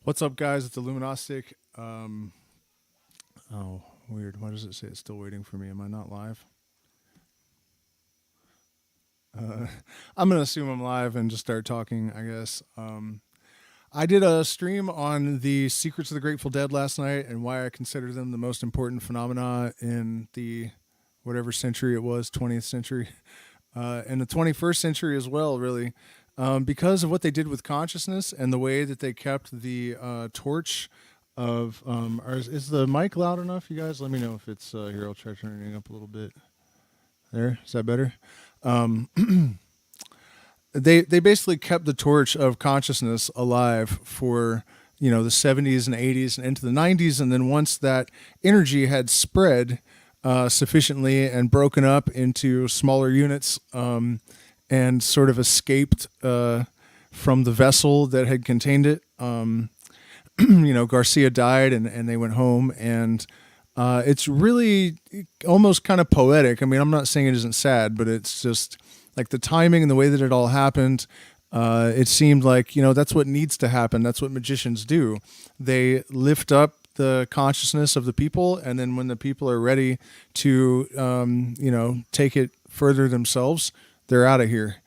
What's up, guys? It's Illuminostic. Oh, weird. Why does it say it's still waiting for me? Am I not live? Uh, I'm going to assume I'm live and just start talking, I guess. I did a stream on the secrets of the Grateful Dead last night and why I consider them the most important phenomena in the whatever century it was, 20th century, and the 21st century as well, really. Because of what they did with consciousness and the way that they kept the torch of is the mic loud enough, you guys? Let me know if it's here. I'll try turning it up a little bit. There, is that better? They basically kept the torch of consciousness alive for the 70s and 80s and into the 90s, and then once that energy had spread sufficiently and broken up into smaller units. And sort of escaped from the vessel that had contained it. Garcia died and they went home. And it's really almost kind of poetic. I mean, I'm not saying it isn't sad, but it's just like the timing and the way that it all happened. It seemed like, that's what needs to happen. That's what magicians do. They lift up the consciousness of the people. And then when the people are ready to, take it further themselves, they're out of here.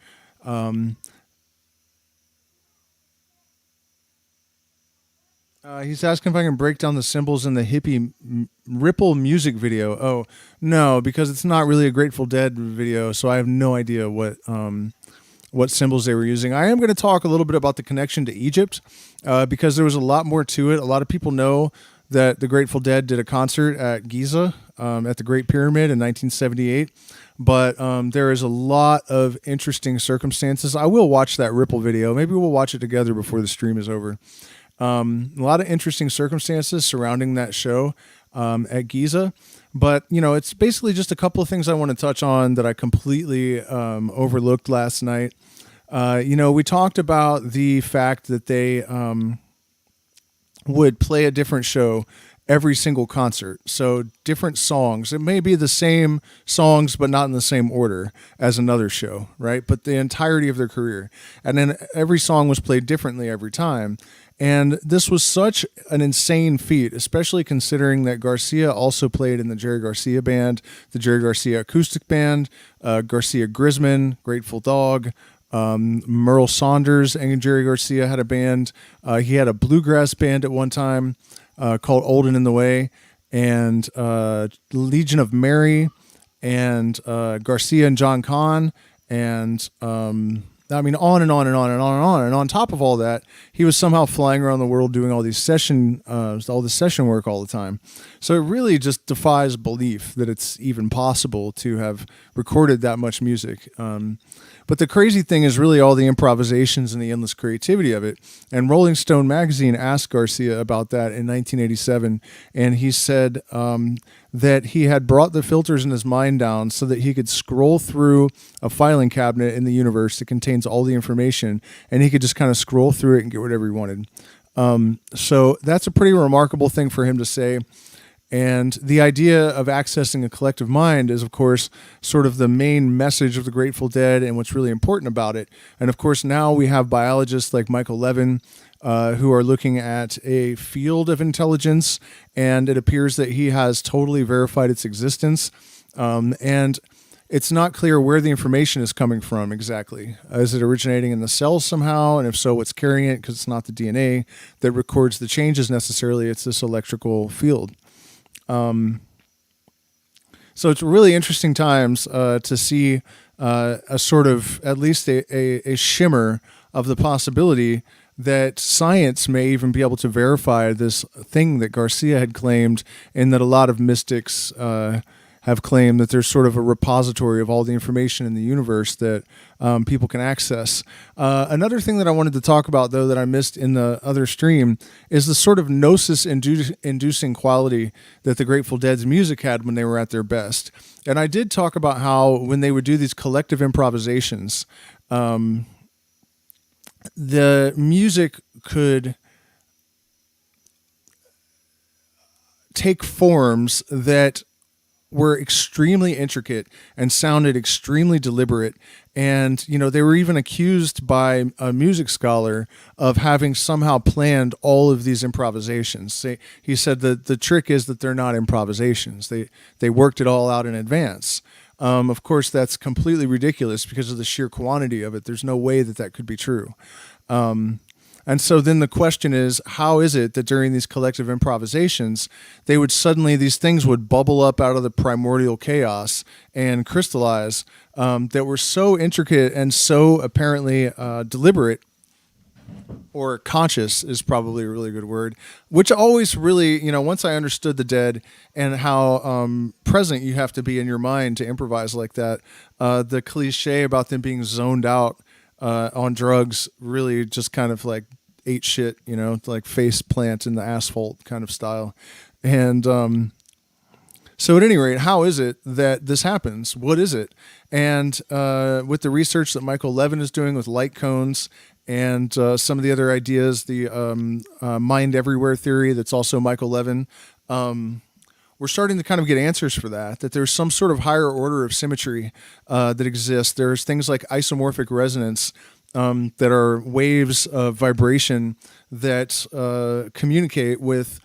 He's asking if I can break down the symbols in the hippie Ripple music video. Oh, no, because it's not really a Grateful Dead video, so I have no idea what symbols they were using. I am going to talk a little bit about the connection to Egypt because there was a lot more to it. A lot of people know that the Grateful Dead did a concert at Giza at the Great Pyramid in 1978. But there is a lot of interesting circumstances. I will watch that Ripple video. Maybe we'll watch it together before the stream is over. A lot of interesting circumstances surrounding that show at Giza. But, it's basically just a couple of things I want to touch on that I completely overlooked last night. We talked about the fact that they would play a different show every single concert. So different songs. It may be the same songs, but not in the same order as another show, right? But the entirety of their career. And then every song was played differently every time. And this was such an insane feat, especially considering that Garcia also played in the Jerry Garcia band, the Jerry Garcia acoustic band, Garcia Grisman, Grateful Dog, Merle Saunders and Jerry Garcia had a band. He had a bluegrass band at one time. Called Olden in the Way, and Legion of Mary, and Garcia and John Kahn, and on and on and on and on and on. And on top of all that, he was somehow flying around the world doing all this session work all the time. So it really just defies belief that it's even possible to have recorded that much music. But the crazy thing is really all the improvisations and the endless creativity of it. And Rolling Stone magazine asked Garcia about that in 1987. And he said that he had brought the filters in his mind down so that he could scroll through a filing cabinet in the universe that contains all the information. And he could just kind of scroll through it and get whatever he wanted. So that's a pretty remarkable thing for him to say. And the idea of accessing a collective mind is, of course, sort of the main message of the Grateful Dead and what's really important about it. And, of course, now we have biologists like Michael Levin who are looking at a field of intelligence, and it appears that he has totally verified its existence. And it's not clear where the information is coming from exactly. Is it originating in the cells somehow? And if so, what's carrying it? Because it's not the DNA that records the changes necessarily. It's this electrical field. So it's really interesting times to see a sort of at least a shimmer of the possibility that science may even be able to verify this thing that Garcia had claimed, and that a lot of mystics have claimed, that there's sort of a repository of all the information in the universe that people can access. Another thing that I wanted to talk about, though, that I missed in the other stream is the sort of gnosis inducing quality that the Grateful Dead's music had when they were at their best. And I did talk about how when they would do these collective improvisations, the music could take forms that were extremely intricate and sounded extremely deliberate. And, they were even accused by a music scholar of having somehow planned all of these improvisations. He said that the trick is that they're not improvisations. They worked it all out in advance. Of course, that's completely ridiculous because of the sheer quantity of it. There's no way that could be true. And so then the question is, how is it that during these collective improvisations, these things would bubble up out of the primordial chaos and crystallize, that were so intricate and so apparently deliberate, or conscious is probably a really good word, which always really, once I understood the Djed and how present you have to be in your mind to improvise like that, the cliche about them being zoned out on drugs really just kind of like ate shit, like face plant in the asphalt kind of style. And so at any rate, how is it that this happens? What is it? And with the research that Michael Levin is doing with light cones and some of the other ideas, the mind everywhere theory that's also Michael Levin, we're starting to kind of get answers for that there's some sort of higher order of symmetry that exists. There's things like isomorphic resonance, that are waves of vibration that communicate with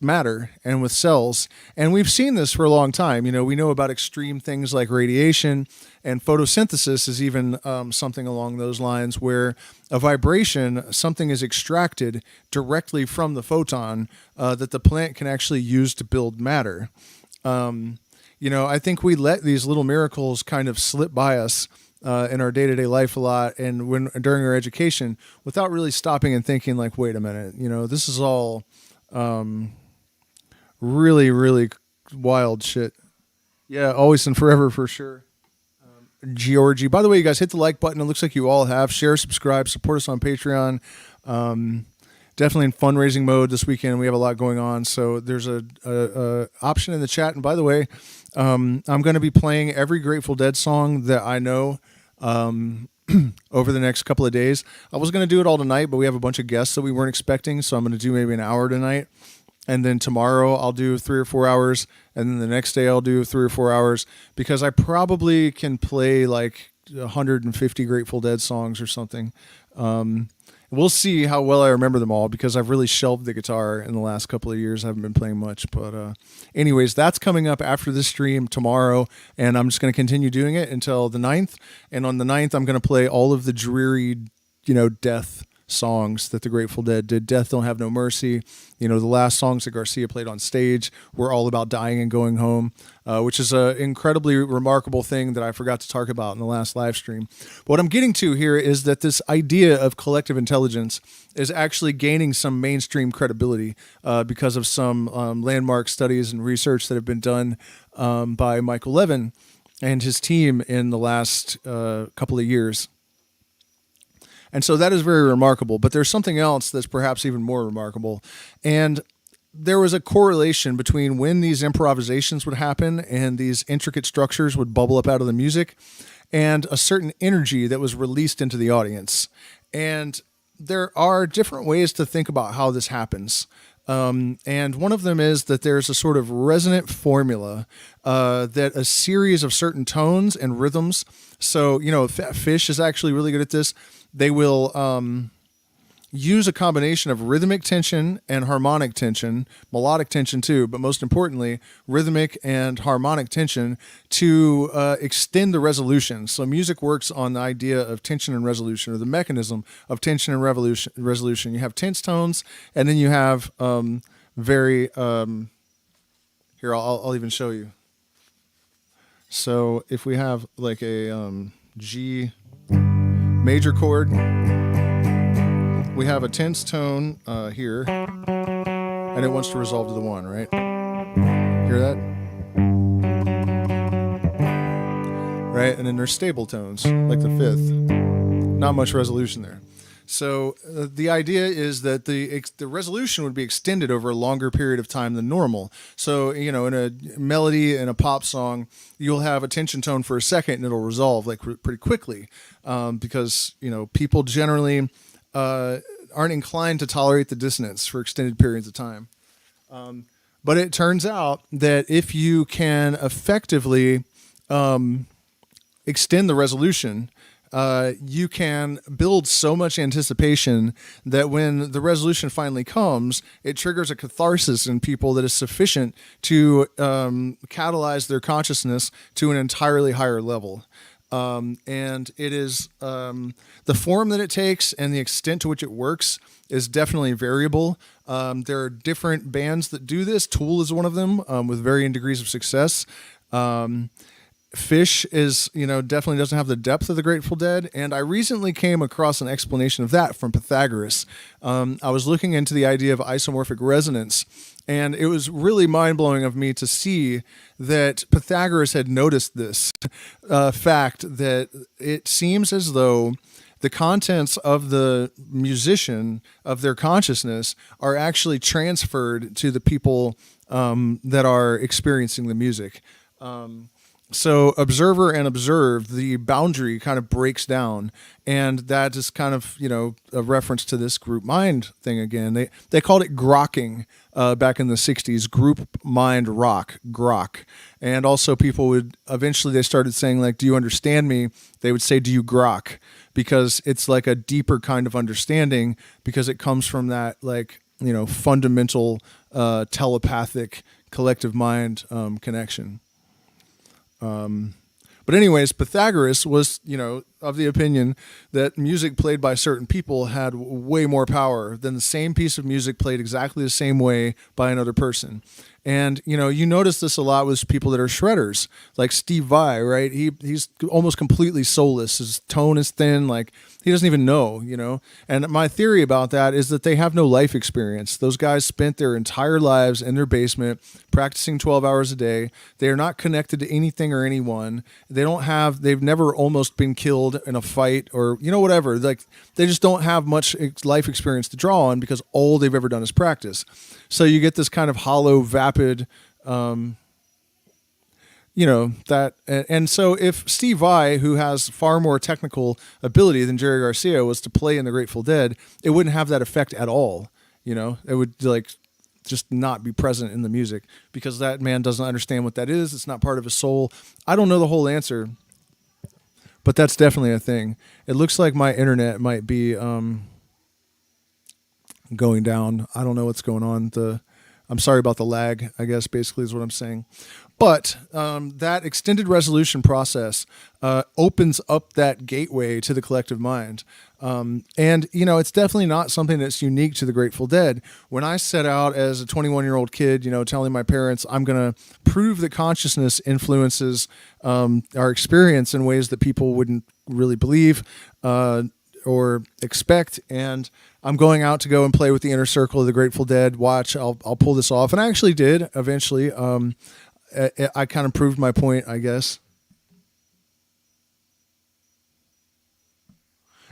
matter and with cells. And we've seen this for a long time. We know about extreme things like radiation, and photosynthesis is even something along those lines, where a vibration, something is extracted directly from the photon that the plant can actually use to build matter. I think we let these little miracles kind of slip by us in our day-to-day life a lot, and during our education, without really stopping and thinking like, wait a minute, this is all really, really wild shit. Yeah, always and forever for sure. Georgie. By the way, you guys hit the like button. It looks like you all have. Share, subscribe, support us on Patreon. Definitely in fundraising mode this weekend. We have a lot going on, so there's a option in the chat. And by the way, I'm going to be playing every Grateful Dead song that I know over the next couple of days. I was going to do it all tonight, but we have a bunch of guests that we weren't expecting, so I'm going to do maybe an hour tonight. And then tomorrow I'll do 3 or 4 hours, and then the next day I'll do 3 or 4 hours, because I probably can play like 150 Grateful Dead songs or something. We'll see how well I remember them all, because I've really shelved the guitar in the last couple of years. I haven't been playing much. But anyways, that's coming up after this stream tomorrow, and I'm just going to continue doing it until the 9th. And on the 9th, I'm going to play all of the dreary, death songs that the Grateful Dead did. Death Don't Have No Mercy. The last songs that Garcia played on stage were all about dying and going home, which is an incredibly remarkable thing that I forgot to talk about in the last live stream. But what I'm getting to here is that this idea of collective intelligence is actually gaining some mainstream credibility because of some landmark studies and research that have been done by Michael Levin and his team in the last couple of years. And so that is very remarkable. But there's something else that's perhaps even more remarkable. And there was a correlation between when these improvisations would happen and these intricate structures would bubble up out of the music, and a certain energy that was released into the audience. And there are different ways to think about how this happens. And one of them is that there's a sort of resonant formula that a series of certain tones and rhythms. So, Fish is actually really good at this. They will use a combination of rhythmic tension and harmonic tension, melodic tension too, but most importantly, rhythmic and harmonic tension to extend the resolution. So music works on the idea of tension and resolution, or the mechanism of tension and resolution. You have tense tones, and then you have very... here, I'll even show you. So if we have like a G major chord, we have a tense tone here, and it wants to resolve to the 1, right? Hear that? Right, and then there's stable tones, like the 5th. Not much resolution there. So the idea is that the resolution would be extended over a longer period of time than normal. So, in a melody in a pop song, you'll have a tension tone for a second and it'll resolve like pretty quickly, because, people generally aren't inclined to tolerate the dissonance for extended periods of time. But it turns out that if you can effectively extend the resolution, you can build so much anticipation that when the resolution finally comes, it triggers a catharsis in people that is sufficient to catalyze their consciousness to an entirely higher level. And it is the form that it takes and the extent to which it works is definitely variable. There are different bands that do this. Tool is one of them, with varying degrees of success. Fish is, definitely doesn't have the depth of the Grateful Dead. And I recently came across an explanation of that from Pythagoras. I was looking into the idea of isomorphic resonance, and it was really mind-blowing of me to see that Pythagoras had noticed this fact, that it seems as though the contents of the musician, of their consciousness, are actually transferred to the people that are experiencing the music. So observer and observed, the boundary kind of breaks down, and that is kind of, a reference to this group mind thing again. They called it grokking back in the 60s, group mind rock, grok. And also people would, eventually they started saying, like, do you understand me? They would say, do you grok? Because it's like a deeper kind of understanding, because it comes from that, like, fundamental telepathic collective mind connection. But anyways, Pythagoras was, of the opinion that music played by certain people had way more power than the same piece of music played exactly the same way by another person. And, you notice this a lot with people that are shredders, like Steve Vai, right? He's almost completely soulless. His tone is thin, like he doesn't even know, And my theory about that is that they have no life experience. Those guys spent their entire lives in their basement practicing 12 hours a day. They are not connected to anything or anyone. They've never almost been killed in a fight or, whatever. Like, they just don't have much life experience to draw on, because all they've ever done is practice. So you get this kind of hollow, vapid, and so if Steve Vai, who has far more technical ability than Jerry Garcia, was to play in the Grateful Dead, it wouldn't have that effect at all. It would just not be present in the music, because that man doesn't understand what that is. It's not part of his soul. I don't know the whole answer, but that's definitely a thing. It looks like my internet might be going down. I don't know what's going on. I'm sorry about the lag, I guess, basically is what I'm saying. But that extended resolution process opens up that gateway to the collective mind. And, it's definitely not something that's unique to the Grateful Dead. When I set out as a 21-year-old kid, telling my parents I'm going to prove that consciousness influences our experience in ways that people wouldn't really believe or expect, and I'm going out to go and play with the inner circle of the Grateful Dead. Watch, I'll pull this off. And I actually did eventually. I kind of proved my point, I guess.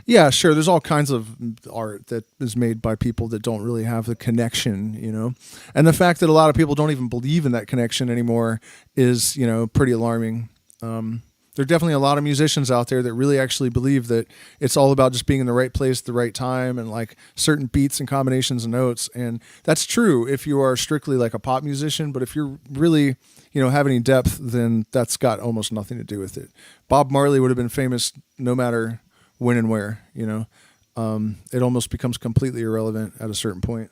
Yeah, sure. There's all kinds of art that is made by people that don't really have the connection, And the fact that a lot of people don't even believe in that connection anymore is, pretty alarming. There are definitely a lot of musicians out there that really actually believe that it's all about just being in the right place at the right time and like certain beats and combinations and notes. And that's true if you are strictly like a pop musician, but if you're really, have any depth, then that's got almost nothing to do with it. Bob Marley would have been famous no matter when and where, it almost becomes completely irrelevant at a certain point.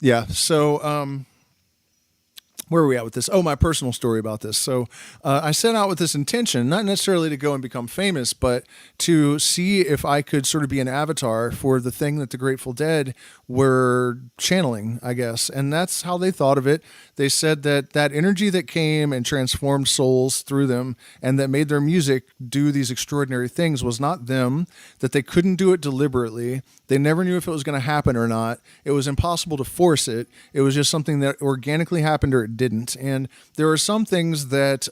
Yeah. So, where are we at with this? Oh, my personal story about this. So I set out with this intention, not necessarily to go and become famous, but to see if I could sort of be an avatar for the thing that the Grateful Dead were channeling, I guess. And that's how they thought of it. They said that that energy that came and transformed souls through them and that made their music do these extraordinary things was not them, that they couldn't do it deliberately. They never knew if it was going to happen or not. It was impossible to force it. It was just something that organically happened or it didn't. And there are some things that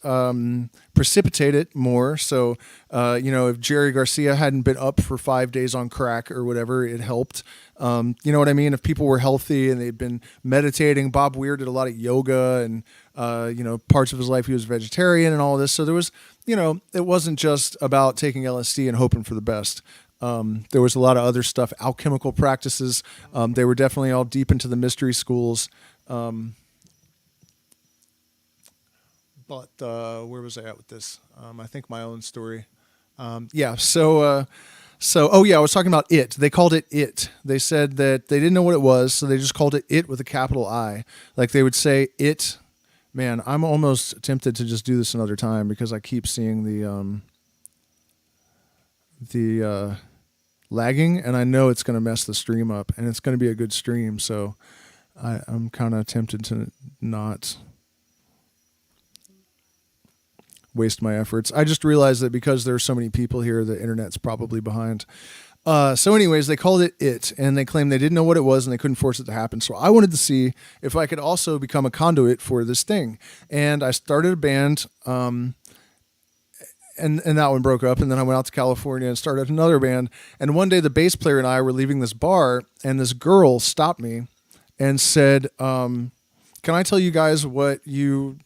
precipitate it more. So, if Jerry Garcia hadn't been up for 5 days on crack or whatever, it helped. You know what I mean? If people were healthy and they'd been meditating, Bob Weir did a lot of yoga and, parts of his life he was vegetarian and all this. So there was, it wasn't just about taking LSD and hoping for the best. There was a lot of other stuff, alchemical practices. They were definitely all deep into the mystery schools. But where was I at with this? I think my own story. I was talking about it. They called it it. They said that they didn't know what it was, so they just called it it with a capital I. Like they would say it. Man, I'm almost tempted to just do this another time because I keep seeing the lagging, and I know it's going to mess the stream up, and it's going to be a good stream, so I'm kind of tempted to not waste my efforts. I just realized that because there's so many people here, the internet's probably behind. So anyways, they called it, and they claimed they didn't know what it was and they couldn't force it to happen. So I wanted to see if I could also become a conduit for this thing. And I started a band, and that one broke up. And then I went out to California and started another band. And one day the bass player and I were leaving this bar, and this girl stopped me and said, can I tell you guys what you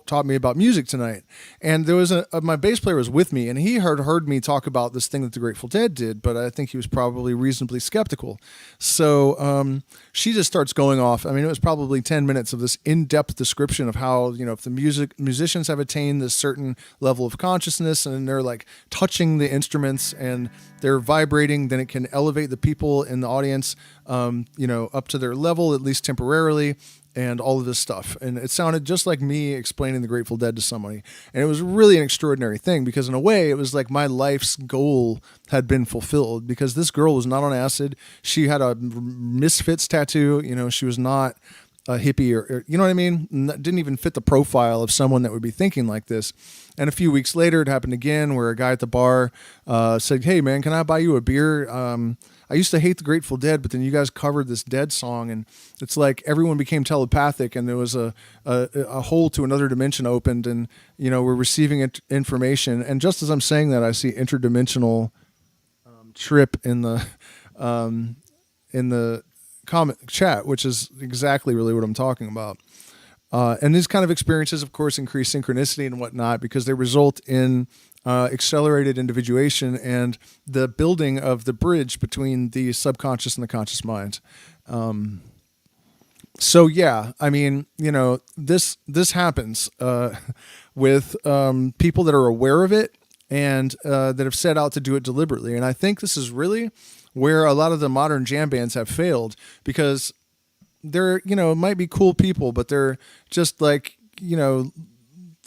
taught me about music tonight? And there was my bass player was with me, and he had heard me talk about this thing that the Grateful Dead did, but I think he was probably reasonably skeptical. So she just starts going off. I mean, it was probably 10 minutes of this in-depth description of how, if the musicians have attained this certain level of consciousness and they're like touching the instruments and they're vibrating, then it can elevate the people in the audience, up to their level, at least temporarily, and all of this stuff. And it sounded just like me explaining the Grateful Dead to somebody. And it was really an extraordinary thing because in a way it was like my life's goal had been fulfilled because this girl was not on acid. She had a Misfits tattoo. She was not a hippie or you know what I mean? Didn't even fit the profile of someone that would be thinking like this. And a few weeks later, it happened again where a guy at the bar said, "Hey man, can I buy you a beer? I used to hate the Grateful Dead, but then you guys covered this Dead song, and it's like everyone became telepathic, and there was a hole to another dimension opened, and we're receiving information." And just as I'm saying that, I see interdimensional trip in the comment chat, which is exactly really what I'm talking about. And these kind of experiences, of course, increase synchronicity and whatnot because they result in accelerated individuation and the building of the bridge between the subconscious and the conscious mind. So yeah, I mean, this happens with people that are aware of it and that have set out to do it deliberately. And I think this is really where a lot of the modern jam bands have failed because they're, might be cool people, but they're just like,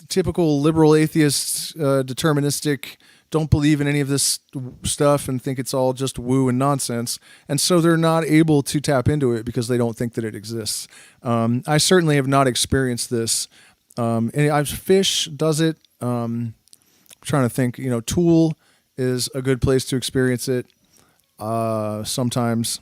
typical liberal atheists, deterministic, don't believe in any of this stuff and think it's all just woo and nonsense. And so they're not able to tap into it because they don't think that it exists. I certainly have not experienced this. And Fish does it. I'm trying to think, Tool is a good place to experience it sometimes.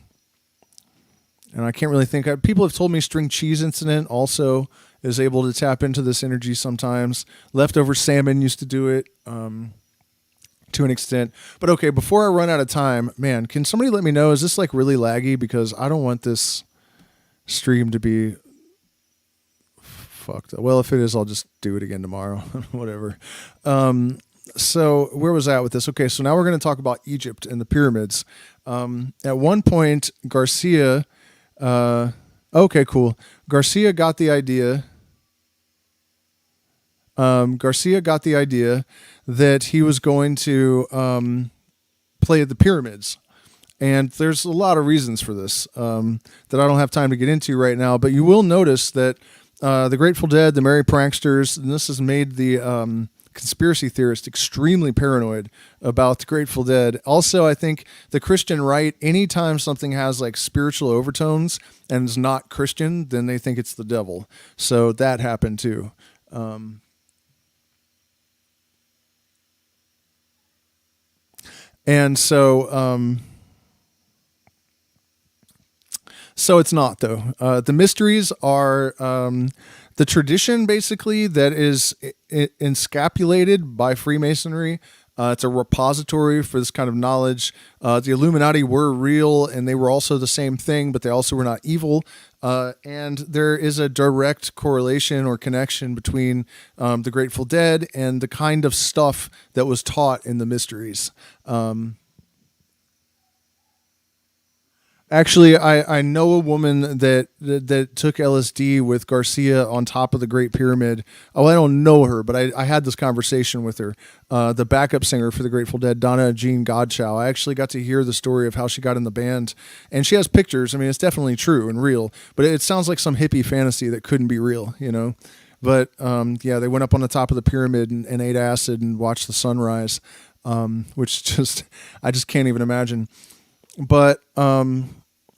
And I can't really think. People have told me String Cheese Incident also is able to tap into this energy sometimes. Leftover Salmon used to do it to an extent. But okay, before I run out of time, man, can somebody let me know, is this like really laggy? Because I don't want this stream to be fucked up. Well, if it is, I'll just do it again tomorrow. Whatever. So where was I at with this? Okay, so now we're going to talk about Egypt and the pyramids. At one point, Garcia... okay, cool. Garcia got the idea that he was going to play at the pyramids. And there's a lot of reasons for this that I don't have time to get into right now. But you will notice that the Grateful Dead, the Merry Pranksters, and this has made the conspiracy theorist extremely paranoid about the Grateful Dead. Also, I think the Christian right, anytime something has like spiritual overtones and is not Christian, then they think it's the devil. So that happened too. And so it's not though. The mysteries are the tradition basically that is encapsulated by Freemasonry. It's a repository for this kind of knowledge. The Illuminati were real and they were also the same thing, but they also were not evil. And there is a direct correlation or connection between the Grateful Dead and the kind of stuff that was taught in the mysteries. Actually, I know a woman that took LSD with Garcia on top of the Great Pyramid. Oh, I don't know her, but I had this conversation with her. The backup singer for the Grateful Dead, Donna Jean Godchow. I actually got to hear the story of how she got in the band, and she has pictures. I mean, it's definitely true and real, but it sounds like some hippie fantasy that couldn't be real, you know? But yeah, they went up on the top of the pyramid and ate acid and watched the sunrise, which I just can't even imagine. But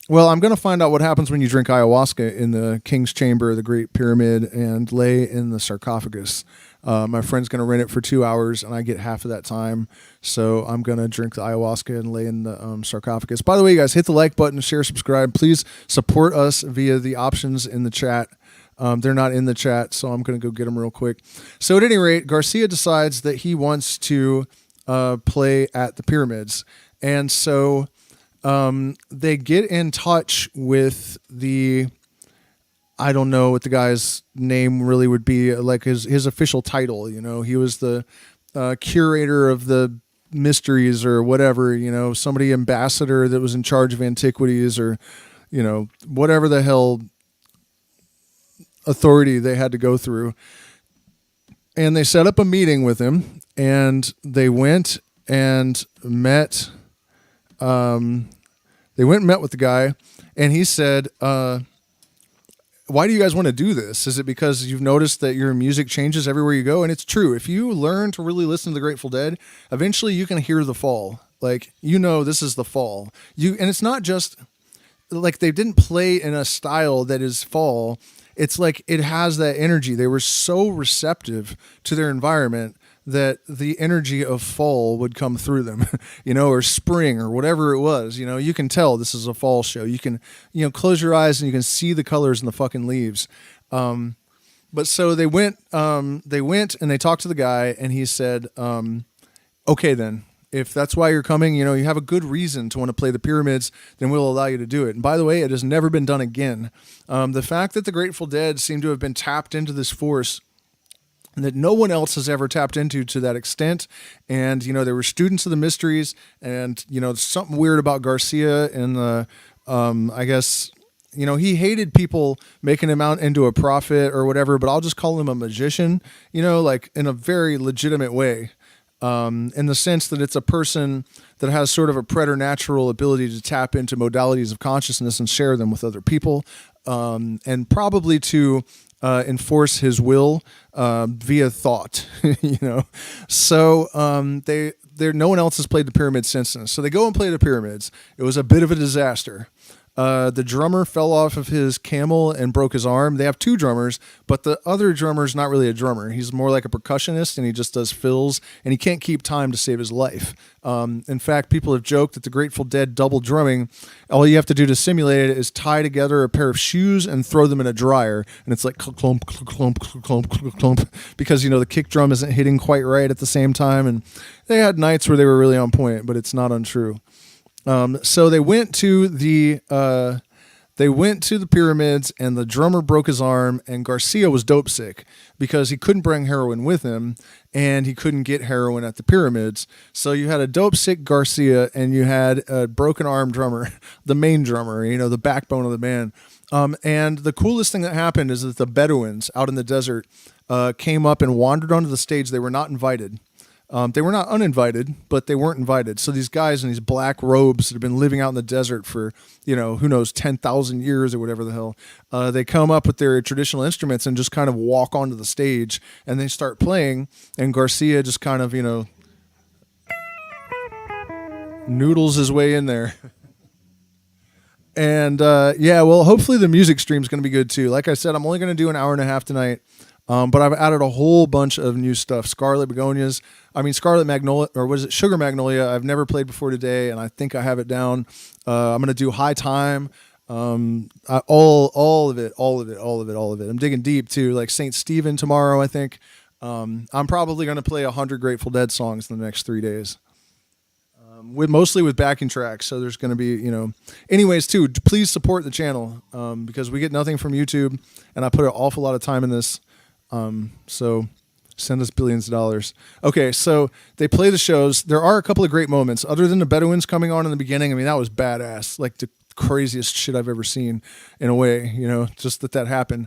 well, I'm going to find out what happens when you drink ayahuasca in the King's Chamber of the Great Pyramid and lay in the sarcophagus. My friend's going to rent it for 2 hours, and I get half of that time. So I'm going to drink the ayahuasca and lay in the sarcophagus. By the way, you guys, hit the like button, share, subscribe. Please support us via the options in the chat. They're not in the chat, so I'm going to go get them real quick. So at any rate, Garcia decides that he wants to play at the pyramids. And so they get in touch with I don't know what the guy's name really would be, like his official title. You know, he was the curator of the mysteries or whatever, you know, somebody ambassador that was in charge of antiquities or, you know, whatever the hell authority they had to go through. And they set up a meeting with him, and they went and met. They went and met with the guy, and he said, why do you guys want to do this? Is it because you've noticed that your music changes everywhere you go? And it's true. If you learn to really listen to the Grateful Dead, eventually you can hear the fall. Like, you know, this is the fall. And it's not just like they didn't play in a style that is fall. It's like it has that energy. They were so receptive to their environment that the energy of fall would come through them, you know, or spring or whatever it was. You know, you can tell this is a fall show. You can, you know, close your eyes and you can see the colors in the fucking leaves. But so they went and they talked to the guy, and he said, okay, then if that's why you're coming, you know, you have a good reason to want to play the pyramids, then we'll allow you to do it. And by the way, it has never been done again. The fact that the Grateful Dead seem to have been tapped into this force that no one else has ever tapped into to that extent. And, you know, they were students of the mysteries, and, you know, something weird about Garcia and the, I guess, you know, he hated people making him out into a prophet or whatever, but I'll just call him a magician, you know, like in a very legitimate way. In the sense that it's a person that has sort of a preternatural ability to tap into modalities of consciousness and share them with other people, and probably to enforce his will via thought, you know. So no one else has played the pyramids since then. So they go and play the pyramids. It was a bit of a disaster. The drummer fell off of his camel and broke his arm. They have two drummers, but the other drummer's not really a drummer. He's more like a percussionist, and he just does fills, and he can't keep time to save his life. In fact, people have joked that the Grateful Dead double drumming, all you have to do to simulate it is tie together a pair of shoes and throw them in a dryer, and it's like clump, clump, clump, clump, because, you know, the kick drum isn't hitting quite right at the same time, and they had nights where they were really on point, but it's not untrue. So they went to the pyramids, and the drummer broke his arm, and Garcia was dope sick because he couldn't bring heroin with him, and he couldn't get heroin at the pyramids. So you had a dope sick Garcia, and you had a broken arm drummer, the main drummer, you know, the backbone of the band. And the coolest thing that happened is that the Bedouins out in the desert came up and wandered onto the stage. They were not invited. They were not uninvited, but they weren't invited. So these guys in these black robes that have been living out in the desert for, you know, who knows, 10,000 years or whatever the hell, they come up with their traditional instruments and just kind of walk onto the stage, and they start playing, and Garcia just kind of, you know, noodles his way in there. And yeah, well, hopefully the music stream is going to be good too. Like I said, I'm only going to do an hour and a half tonight. But I've added a whole bunch of new stuff. Scarlet Magnolia, or what is it? Sugar Magnolia. I've never played before today, and I think I have it down. I'm going to do High Time. All of it. I'm digging deep too. Like St. Stephen tomorrow, I think. I'm probably going to play 100 Grateful Dead songs in the next 3 days. Mostly with backing tracks, so there's going to be, you know. Anyways, too, please support the channel because we get nothing from YouTube, and I put an awful lot of time in this. So send us billions of dollars. Okay, so they play the shows. There are a couple of great moments. Other than the Bedouins coming on in the beginning, I mean, that was badass. Like, to craziest shit I've ever seen in a way, just that happened.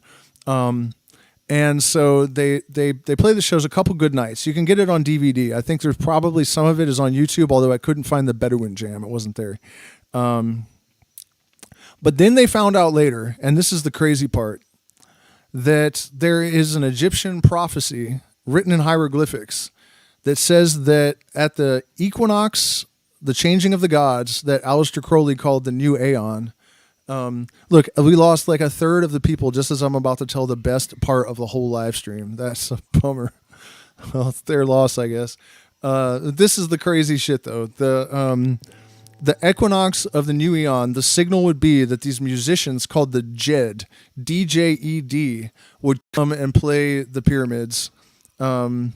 And so they play the shows a couple good nights. You can get it on DVD. I think there's probably some of it is on YouTube, although I couldn't find the Bedouin Jam. It wasn't there. But then they found out later, and this is the crazy part, that there is an Egyptian prophecy written in hieroglyphics that says that at the equinox, the changing of the gods, that Aleister Crowley called the new aeon. Look, we lost like a third of the people just as I'm about to tell the best part of the whole live stream. That's a bummer. Well, it's their loss, I guess. This is the crazy shit, though. The equinox of the new eon, the signal would be that these musicians called the Djed, D-J-E-D, would come and play the pyramids. And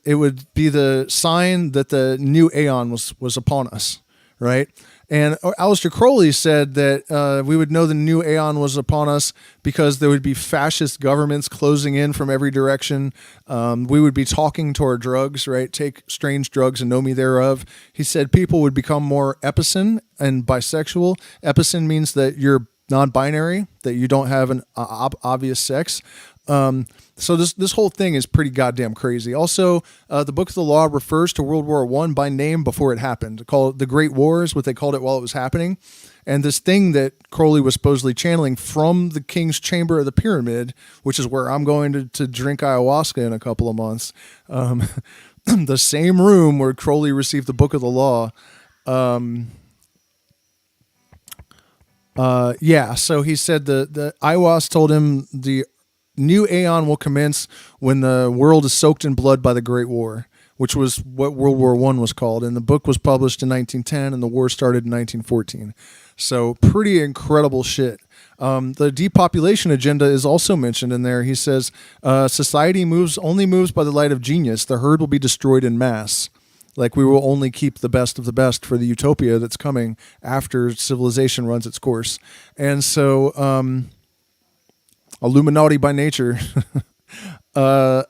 it would be the sign that the new aeon was upon us, right? And Aleister Crowley said that we would know the new aeon was upon us because there would be fascist governments closing in from every direction. We would be talking to our drugs, right? Take strange drugs and know me thereof. He said people would become more epicene and bisexual. Epicene means that you're non-binary, that you don't have an obvious sex. So this whole thing is pretty goddamn crazy. Also, the Book of the Law refers to World War I by name before it happened. Called the Great War is what they called it while it was happening. And this thing that Crowley was supposedly channeling from the King's Chamber of the Pyramid, which is where I'm going to drink ayahuasca in a couple of months, the same room where Crowley received the Book of the Law. So he said the ayahuasca told him the new aeon will commence when the world is soaked in blood by the Great War, which was what World War I was called. And the book was published in 1910 and the war started in 1914. So pretty incredible shit. The depopulation agenda is also mentioned in there. He says, society only moves by the light of genius. The herd will be destroyed in mass. Like we will only keep the best of the best for the utopia that's coming after civilization runs its course. And so, Illuminati by nature. So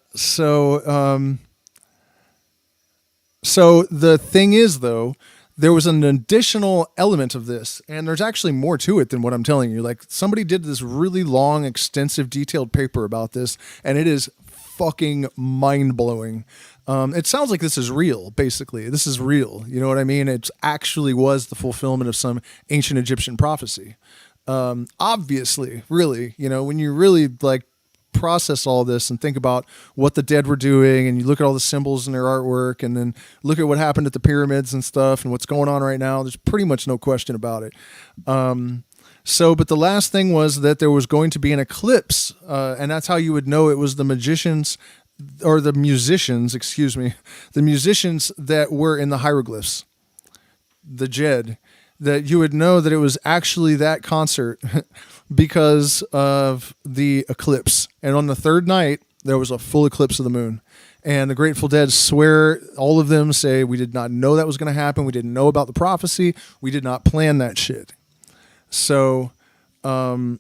the thing is, though, there was an additional element of this, and there's actually more to it than what I'm telling you. Like somebody did this really long, extensive, detailed paper about this, and it is fucking mind-blowing. It sounds like this is real, basically. This is real. You know what I mean? It actually was the fulfillment of some ancient Egyptian prophecy. Obviously, really, when you really like process all this and think about what the dead were doing and you look at all the symbols in their artwork and then look at what happened at the pyramids and stuff and what's going on right now, there's pretty much no question about it. But the last thing was that there was going to be an eclipse, and that's how you would know it was the musicians that were in the hieroglyphs, the Djed, that you would know that it was actually that concert because of the eclipse. And on the third night, there was a full eclipse of the moon. And the Grateful Dead swear, all of them say, we did not know that was going to happen. We didn't know about the prophecy. We did not plan that shit. So, and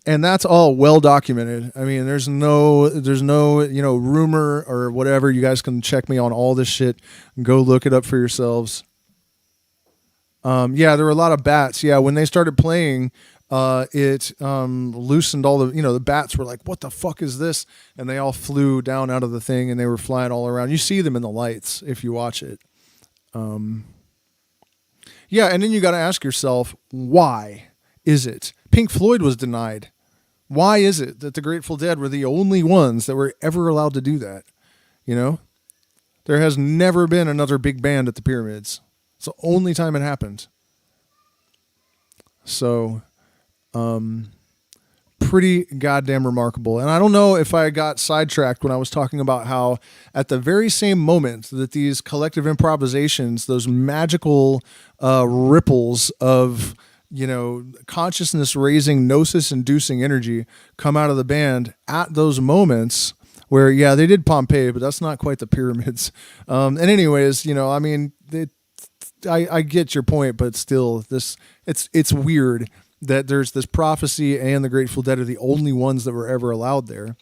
that's all well documented. I mean, there's no, rumor or whatever. You guys can check me on all this shit and go look it up for yourselves. There were a lot of bats. Yeah, when they started playing, it loosened all the bats were like, what the fuck is this? And they all flew down out of the thing and they were flying all around. You see them in the lights if you watch it. And then you got to ask yourself, why is it? Pink Floyd was denied. Why is it that the Grateful Dead were the only ones that were ever allowed to do that? There has never been another big band at the pyramids. It's the only time it happened. So, pretty goddamn remarkable. And I don't know if I got sidetracked when I was talking about how at the very same moment that these collective improvisations, those magical ripples of, consciousness raising, gnosis inducing energy come out of the band at those moments where, they did Pompeii, but that's not quite the pyramids. And anyways, I get your point, but still, it's weird that there's this prophecy and the Grateful Dead are the only ones that were ever allowed there.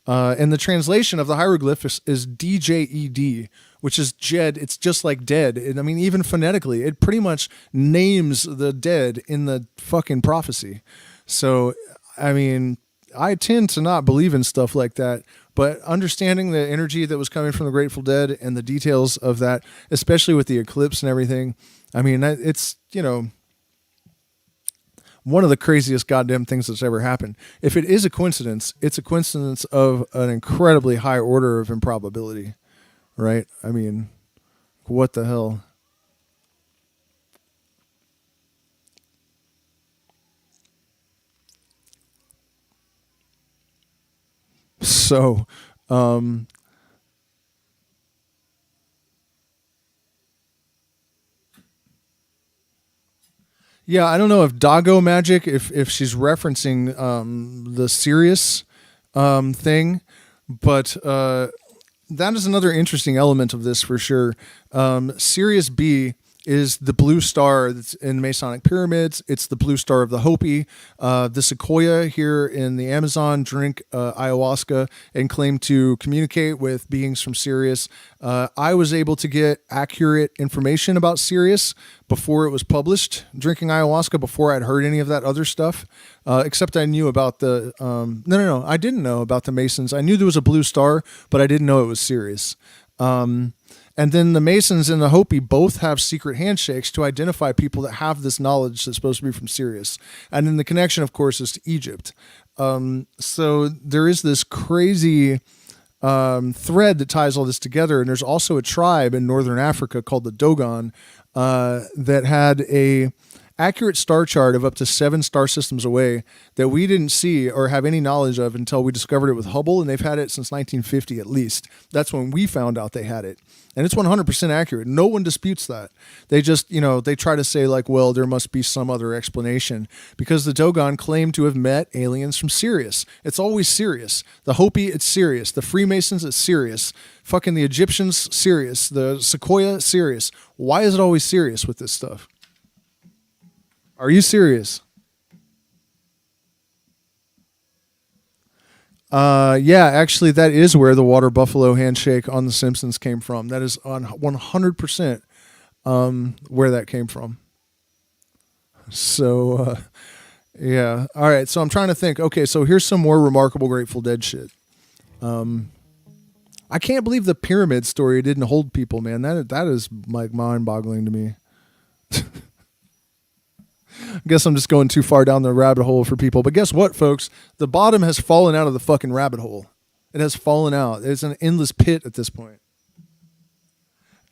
And the translation of the hieroglyph is Djed, which is Djed. It's just like dead. And, I mean, even phonetically, it pretty much names the dead in the fucking prophecy. So, I mean, I tend to not believe in stuff like that, but understanding the energy that was coming from the Grateful Dead and the details of that, especially with the eclipse and everything, I mean, it's, one of the craziest goddamn things that's ever happened. If it is a coincidence, it's a coincidence of an incredibly high order of improbability, right? I mean, what the hell? So, yeah, I don't know if Dago magic, if she's referencing the Sirius thing, but that is another interesting element of this for sure. Sirius B is the blue star that's in Masonic pyramids. It's the blue star of the Hopi. The Sequoia here in the Amazon drink ayahuasca and claim to communicate with beings from Sirius. I was able to get accurate information about Sirius before it was published, drinking ayahuasca, before I'd heard any of that other stuff, except I knew about the... No. I didn't know about the Masons. I knew there was a blue star, but I didn't know it was Sirius. And then the Masons and the Hopi both have secret handshakes to identify people that have this knowledge that's supposed to be from Sirius. And then the connection, of course, is to Egypt. So there is this crazy thread that ties all this together. And there's also a tribe in northern Africa called the Dogon that had a accurate star chart of up to 7 star systems away that we didn't see or have any knowledge of until we discovered it with Hubble, and they've had it since 1950 at least. That's when we found out they had it. And it's 100% accurate. No one disputes that. They just, they try to say like, well, there must be some other explanation because the Dogon claim to have met aliens from Sirius. It's always Sirius. The Hopi, it's Sirius. The Freemasons, it's Sirius. Fucking the Egyptians, Sirius. The Sequoia, Sirius. Why is it always Sirius with this stuff? Are you serious? Yeah, actually, that is where the water buffalo handshake on The Simpsons came from. That is on 100% where that came from. So, yeah. All right, so I'm trying to think. Okay, so here's some more remarkable Grateful Dead shit. I can't believe the pyramid story didn't hold people, man. That is like mind-boggling to me. I guess I'm just going too far down the rabbit hole for people. But guess what, folks? The bottom has fallen out of the fucking rabbit hole. It has fallen out. It's an endless pit at this point.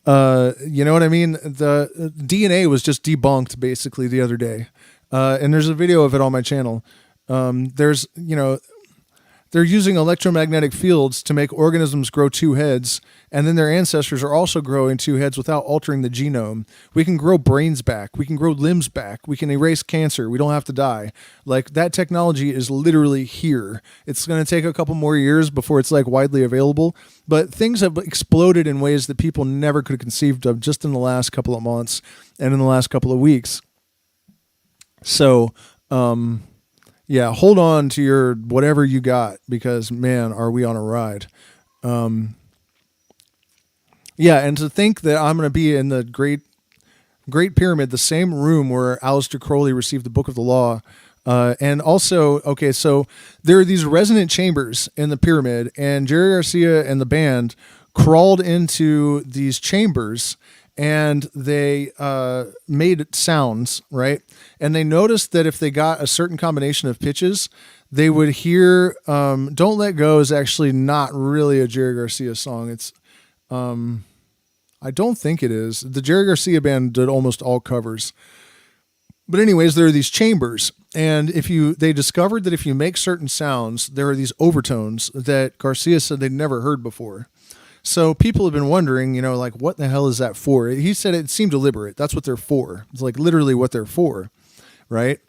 You know what I mean? The DNA was just debunked basically the other day. And there's a video of it on my channel. They're using electromagnetic fields to make organisms grow 2 heads, and then their ancestors are also growing 2 heads without altering the genome. We can grow brains back. We can grow limbs back. We can erase cancer. We don't have to die. Like, that technology is literally here. It's going to take a couple more years before it's like widely available, but things have exploded in ways that people never could have conceived of just in the last couple of months and in the last couple of weeks. So, yeah, hold on to your whatever you got because, man, are we on a ride. Yeah, and to think that I'm going to be in the Great Pyramid, the same room where Aleister Crowley received the Book of the Law. And also, okay, so there are these resonant chambers in the pyramid, and Jerry Garcia and the band crawled into these chambers and they made sounds, right? And they noticed that if they got a certain combination of pitches, they would hear Don't Let Go is actually not really a Jerry Garcia song. It's I don't think it is. The Jerry Garcia band did almost all covers. But anyways, there are these chambers, and they discovered that if you make certain sounds, there are these overtones that Garcia said they'd never heard before. So people have been wondering, like, what the hell is that for? He said it seemed deliberate. That's what they're for. It's like literally what they're for, right?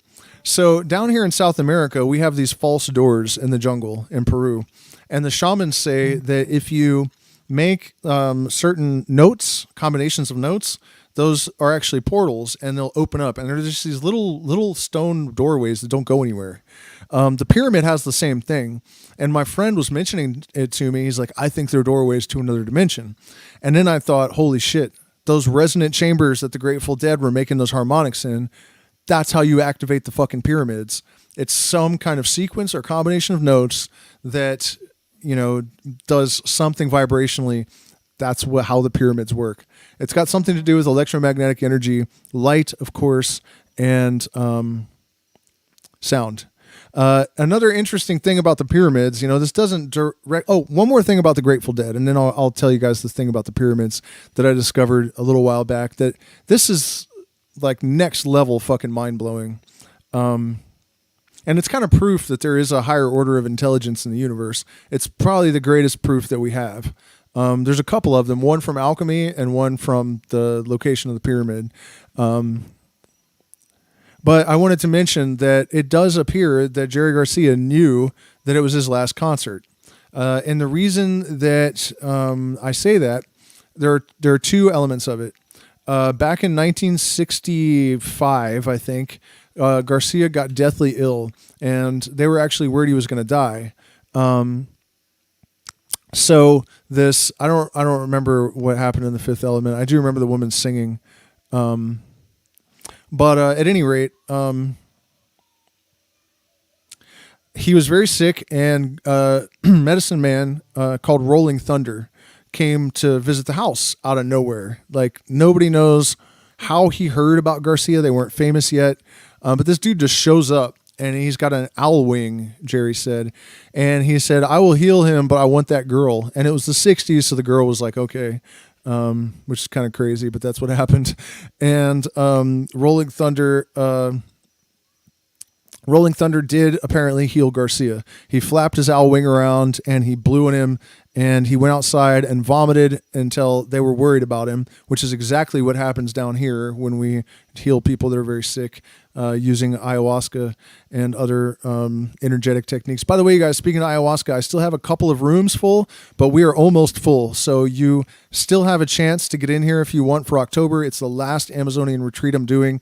So down here in South America, we have these false doors in the jungle in Peru. And the shamans say that if you make certain notes, combinations of notes. Those are actually portals, and they'll open up, and there's just these little stone doorways that don't go anywhere. The pyramid has the same thing, and my friend was mentioning it to me. He's like, I think they're doorways to another dimension. And then I thought, holy shit, those resonant chambers that the Grateful Dead were making those harmonics in, that's how you activate the fucking pyramids. It's some kind of sequence or combination of notes that, does something vibrationally. That's how the pyramids work. It's got something to do with electromagnetic energy, light, of course, and sound. Another interesting thing about the pyramids, this doesn't one more thing about the Grateful Dead, and then I'll tell you guys the thing about the pyramids that I discovered a little while back, that this is like next level fucking mind-blowing. And it's kind of proof that there is a higher order of intelligence in the universe. It's probably the greatest proof that we have. There's a couple of them, one from alchemy and one from the location of the pyramid. But I wanted to mention that it does appear that Jerry Garcia knew that it was his last concert. And the reason that I say that, there are two elements of it. Back in 1965, I think, Garcia got deathly ill, and they were actually worried he was going to die. So this, I don't remember what happened in The Fifth Element. I do remember the woman singing. But at any rate, he was very sick, and medicine man called Rolling Thunder came to visit the house out of nowhere. Like, nobody knows how he heard about Garcia. They weren't famous yet. But this dude just shows up, and he's got an owl wing, Jerry said. And he said, I will heal him, but I want that girl. And it was the 60s, so the girl was like, okay. Which is kind of crazy, but that's what happened. And Rolling Thunder did apparently heal Garcia. He flapped his owl wing around, and he blew on him, and he went outside and vomited until they were worried about him, which is exactly what happens down here when we heal people that are very sick using ayahuasca and other energetic techniques. By the way, you guys, speaking of ayahuasca, I still have a couple of rooms full, but we are almost full. So you still have a chance to get in here if you want for October. It's the last Amazonian retreat I'm doing.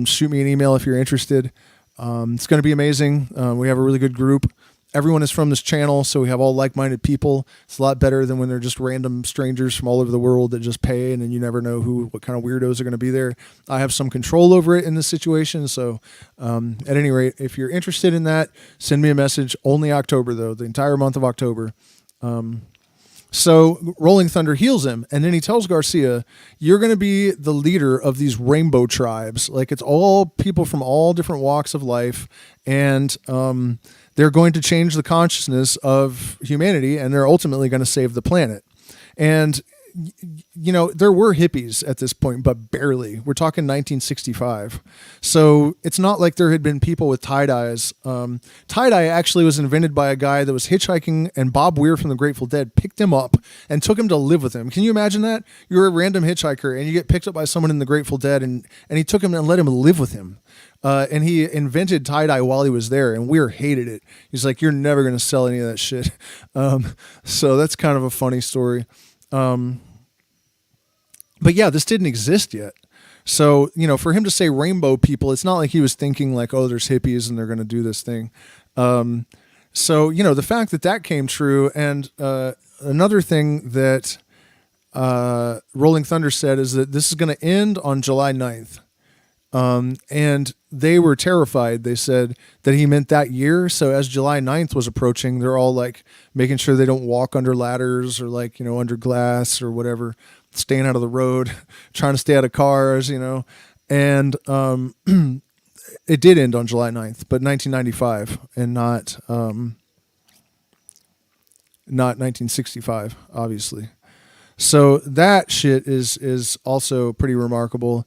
Shoot me an email if you're interested. It's going to be amazing. We have a really good group. Everyone is from this channel, so we have all like-minded people. It's a lot better than when they're just random strangers from all over the world that just pay, and then you never know what kind of weirdos are going to be there. I have some control over it in this situation, so at any rate, if you're interested in that, send me a message. Only October, though, the entire month of October. So Rolling Thunder heals him, and then he tells Garcia, you're going to be the leader of these rainbow tribes. Like, it's all people from all different walks of life, and they're going to change the consciousness of humanity, and they're ultimately going to save the planet. And, there were hippies at this point, but barely. We're talking 1965. So it's not like there had been people with tie-dyes. Tie-dye actually was invented by a guy that was hitchhiking, and Bob Weir from the Grateful Dead picked him up and took him to live with him. Can you imagine that? You're a random hitchhiker, and you get picked up by someone in the Grateful Dead, and he took him and let him live with him. And he invented tie-dye while he was there, and Weir hated it. He's like, you're never going to sell any of that shit. So that's kind of a funny story. But yeah, this didn't exist yet. So, for him to say rainbow people, it's not like he was thinking like, oh, there's hippies and they're going to do this thing. So, the fact that came true. And another thing that Rolling Thunder said is that this is going to end on July 9th. And they were terrified. They said that he meant that year. So as July 9th was approaching, they're all like making sure they don't walk under ladders or like, under glass or whatever, staying out of the road, trying to stay out of cars, and it did end on July 9th, but 1995 and not 1965, obviously. So that shit is also pretty remarkable.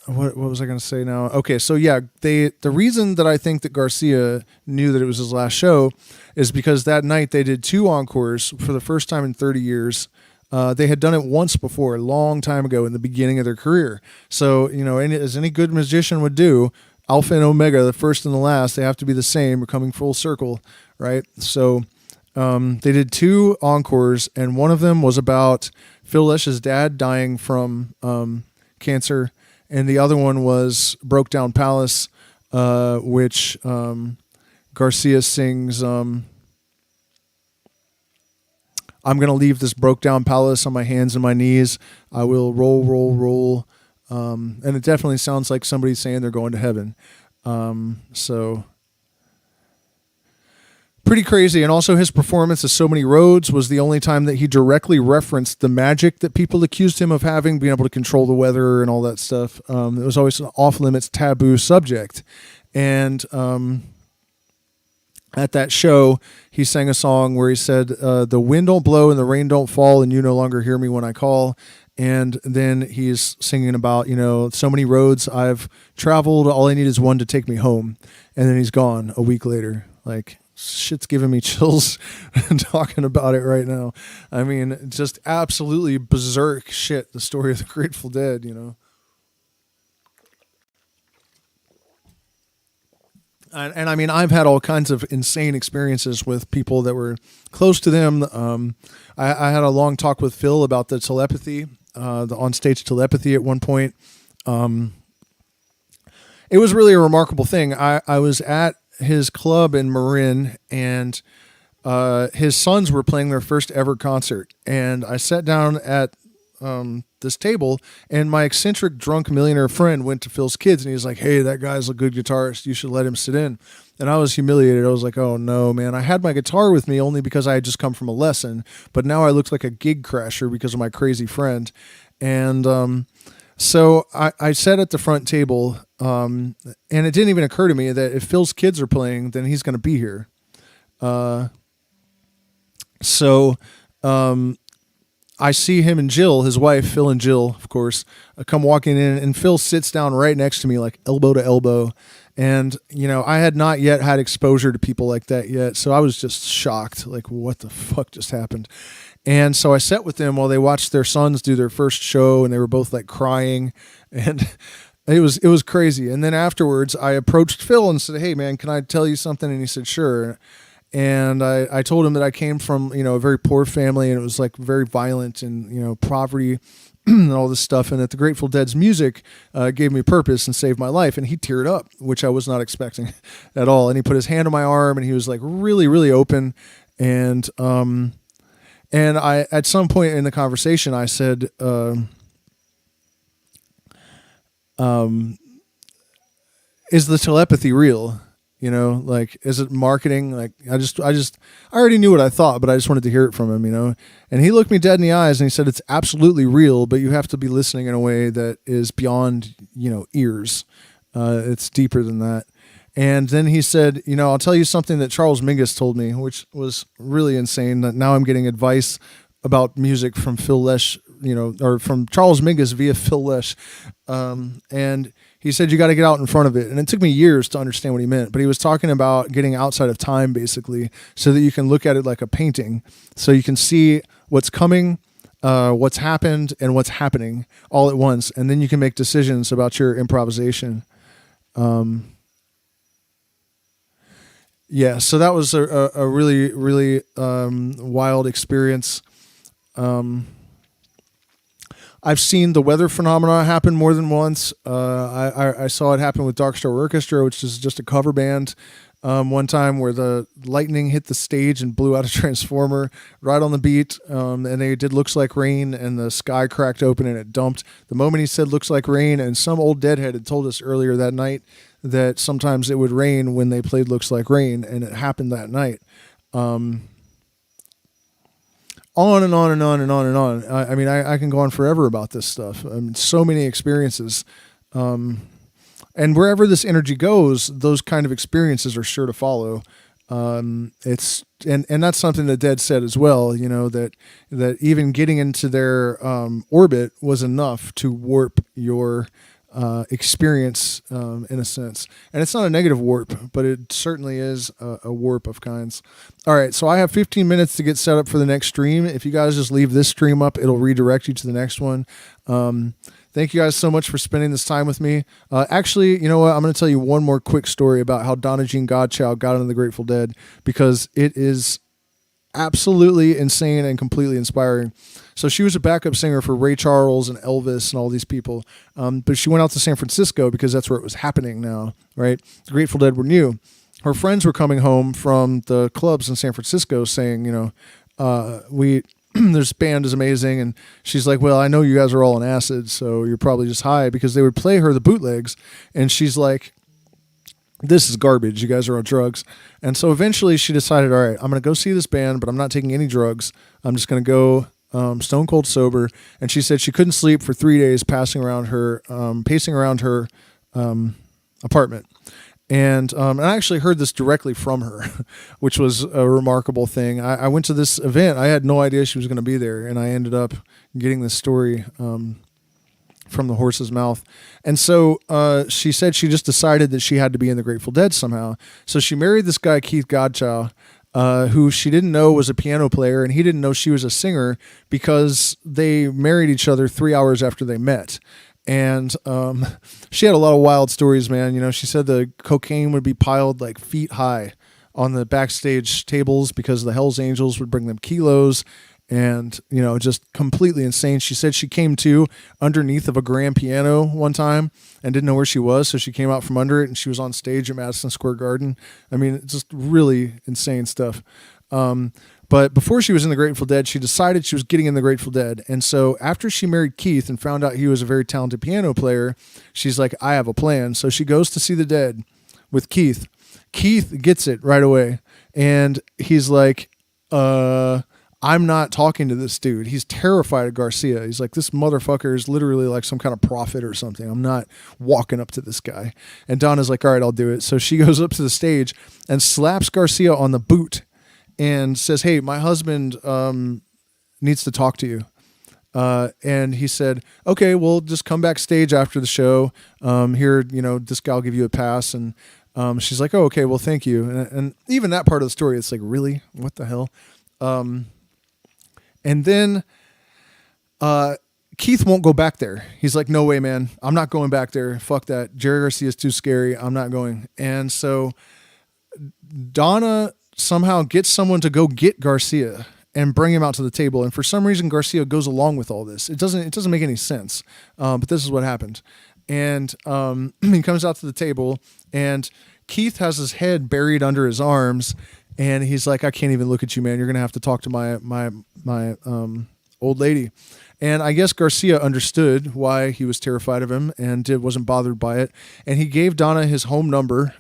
What was I going to say now? Okay, so yeah, the reason that I think that Garcia knew that it was his last show is because that night they did 2 encores for the first time in 30 years. They had done it once before, a long time ago in the beginning of their career. So, as any good musician would do, Alpha and Omega, the first and the last, they have to be the same. We're coming full circle, right? So they did 2 encores, and one of them was about Phil Lesh's dad dying from cancer, and the other one was Broke Down Palace, which Garcia sings, I'm going to leave this broke down palace on my hands and my knees. I will roll, roll, roll. And it definitely sounds like somebody saying they're going to heaven. So pretty crazy. And also his performance of So Many Roads was the only time that he directly referenced the magic that people accused him of having, being able to control the weather and all that stuff. It was always an off-limits taboo subject. And at that show, he sang a song where he said, the wind don't blow and the rain don't fall and you no longer hear me when I call. And then he's singing about, so many roads I've traveled. All I need is one to take me home. And then he's gone a week later. Like, shit's giving me chills talking about it right now. I mean, just absolutely berserk shit, the story of the Grateful Dead, And I mean, I've had all kinds of insane experiences with people that were close to them. I had a long talk with Phil about the telepathy, the onstage telepathy at one point. It was really a remarkable thing. I was at his club in Marin, and his sons were playing their first ever concert. And I sat down at this table, and my eccentric drunk millionaire friend went to Phil's kids, and he was like, hey, that guy's a good guitarist. You should let him sit in. And I was humiliated. I was like, oh no, man. I had my guitar with me only because I had just come from a lesson, but now I looked like a gig crasher because of my crazy friend. And so I sat at the front table, and it didn't even occur to me that if Phil's kids are playing, then he's going to be here. I see him and Jill, his wife, Phil and Jill, of course, come walking in, and Phil sits down right next to me, like elbow to elbow. And, I had not yet had exposure to people like that yet. So I was just shocked, like, what the fuck just happened? And so I sat with them while they watched their sons do their first show, and they were both like crying, and it was crazy. And then afterwards I approached Phil and said, hey man, can I tell you something? And he said, sure. And I told him that I came from, a very poor family, and it was like very violent and, poverty and all this stuff. And that the Grateful Dead's music gave me purpose and saved my life. And he teared up, which I was not expecting at all. And he put his hand on my arm, and he was like really, really open. And I, at some point in the conversation, I said, is the telepathy real? Is it marketing? Like, I already knew what I thought, but I just wanted to hear it from him, And he looked me dead in the eyes and he said, it's absolutely real, but you have to be listening in a way that is beyond, ears. It's deeper than that. And then he said, I'll tell you something that Charles Mingus told me, which was really insane. That now I'm getting advice about music from Phil Lesh, or from Charles Mingus via Phil Lesh. And he said, you got to get out in front of it. And it took me years to understand what he meant, but he was talking about getting outside of time, basically, so that you can look at it like a painting. So you can see what's coming, what's happened, and what's happening all at once. And then you can make decisions about your improvisation. Yeah, so that was a really, really wild experience. I've seen the weather phenomena happen more than once. I saw it happen with Dark Star Orchestra, which is just a cover band, one time where the lightning hit the stage and blew out a transformer right on the beat, and they did Looks Like Rain, and the sky cracked open and it dumped. The moment he said Looks Like Rain, and some old deadhead had told us earlier that night that sometimes it would rain when they played Looks Like Rain, and it happened that night. On and on and on and on and on. I mean, I can go on forever about this stuff. I mean, so many experiences. And wherever this energy goes, those kind of experiences are sure to follow. And that's something that Djed said as well, that even getting into their orbit was enough to warp your experience in a sense. And it's not a negative warp, but it certainly is a warp of kinds. All right, so I have 15 minutes to get set up for the next stream. If you guys just leave this stream up, it'll redirect you to the next one. Thank you guys so much for spending this time with me. Actually, you know what? I'm going to tell you one more quick story about how Donna Jean Godchild got into the Grateful Dead, because it is absolutely insane and completely inspiring. So she was a backup singer for Ray Charles and Elvis and all these people. But she went out to San Francisco because that's where it was happening now, right? The Grateful Dead were new. Her friends were coming home from the clubs in San Francisco saying, this band is amazing. And she's like, well, I know you guys are all on acid, so you're probably just high, because they would play her the bootlegs. And she's like, this is garbage. You guys are on drugs. And so eventually she decided, all right, I'm going to go see this band, but I'm not taking any drugs. I'm just going to go stone cold sober. And she said she couldn't sleep for 3 days pacing around her apartment. And I actually heard this directly from her, which was a remarkable thing. I went to this event. I had no idea she was going to be there, and I ended up getting this story from the horse's mouth. And so she said she just decided that she had to be in the Grateful Dead somehow. So she married this guy, Keith Godchild, who she didn't know was a piano player, and he didn't know she was a singer, because they married each other 3 hours after they met. And she had a lot of wild stories, man. You know, she said the cocaine would be piled like feet high on the backstage tables because the Hells Angels would bring them kilos, and, you know, just completely insane. She said she came to underneath of a grand piano one time and didn't know where she was, so she came out from under it, and she was on stage at Madison Square Garden. I mean, it's just really insane stuff. But before she was in the Grateful Dead, she decided she was getting in the Grateful Dead. And so after she married Keith and found out he was a very talented piano player, she's like, I have a plan. So she goes to see the Dead with Keith. Keith gets it right away. And he's like, I'm not talking to this dude. He's terrified of Garcia. He's like, this motherfucker is literally like some kind of prophet or something. I'm not walking up to this guy. And Donna's like, all right, I'll do it. So she goes up to the stage and slaps Garcia on the boot and says, hey, my husband needs to talk to you. And he said, okay, well, just come backstage after the show. Here, you know, this guy will give you a pass. And she's like, oh, okay, well, thank you. And even that part of the story, it's like, really? What the hell? And then Keith won't go back there. He's like, no way, man. I'm not going back there. Fuck that. Jerry Garcia is too scary. I'm not going. And so Donna somehow gets someone to go get Garcia and bring him out to the table. And for some reason, Garcia goes along with all this. It doesn't make any sense. But this is what happened. And he comes out to the table, and Keith has his head buried under his arms. And he's like, I can't even look at you, man. You're going to have to talk to my old lady. And I guess Garcia understood why he was terrified of him and wasn't bothered by it. And he gave Donna his home number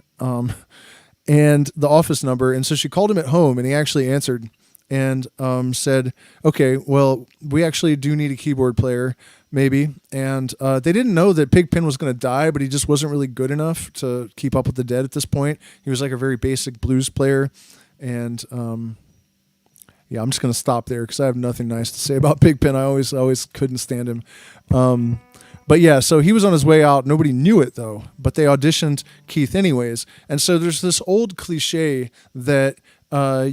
and the office number. And so she called him at home, and he actually answered and said, okay, well, we actually do need a keyboard player, maybe. And they didn't know that Pigpen was going to die, but he just wasn't really good enough to keep up with the Dead at this point. He was like a very basic blues player. And yeah, I'm just going to stop there because I have nothing nice to say about Pigpen. I always couldn't stand him. But yeah, so he was on his way out. Nobody knew it, though, but they auditioned Keith anyways. And so there's this old cliche that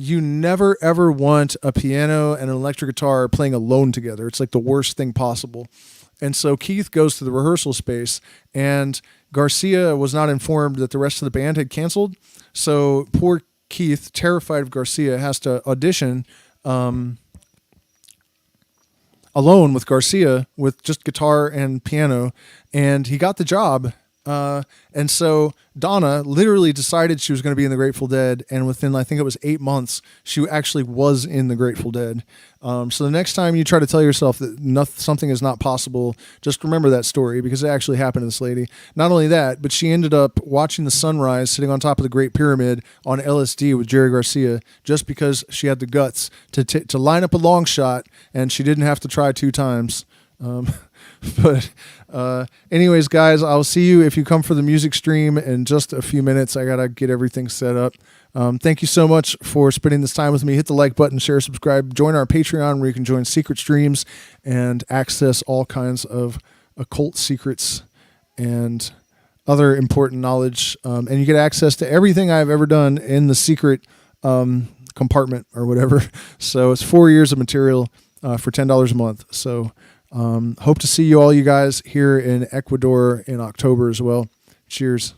you never, ever want a piano and an electric guitar playing alone together. It's like the worst thing possible. And so Keith goes to the rehearsal space, and Garcia was not informed that the rest of the band had canceled. So poor Keith, terrified of Garcia, has to audition alone with Garcia with just guitar and piano, and he got the job. And so Donna literally decided she was going to be in the Grateful Dead, and within, I think it was 8 months, she actually was in the Grateful Dead. So the next time you try to tell yourself that something is not possible, just remember that story, because it actually happened to this lady. Not only that, but she ended up watching the sunrise sitting on top of the Great Pyramid on LSD with Jerry Garcia, just because she had the guts to line up a long shot, and she didn't have to try 2 times. But anyways, guys, I'll see you if you come for the music stream in just a few minutes. I got to get everything set up. Thank you so much for spending this time with me. Hit the like button, share, subscribe, join our Patreon where you can join secret streams and access all kinds of occult secrets and other important knowledge. And you get access to everything I've ever done in the secret compartment or whatever. So it's 4 years of material for $10 a month. So Hope to see you guys here in Ecuador in October as well. Cheers.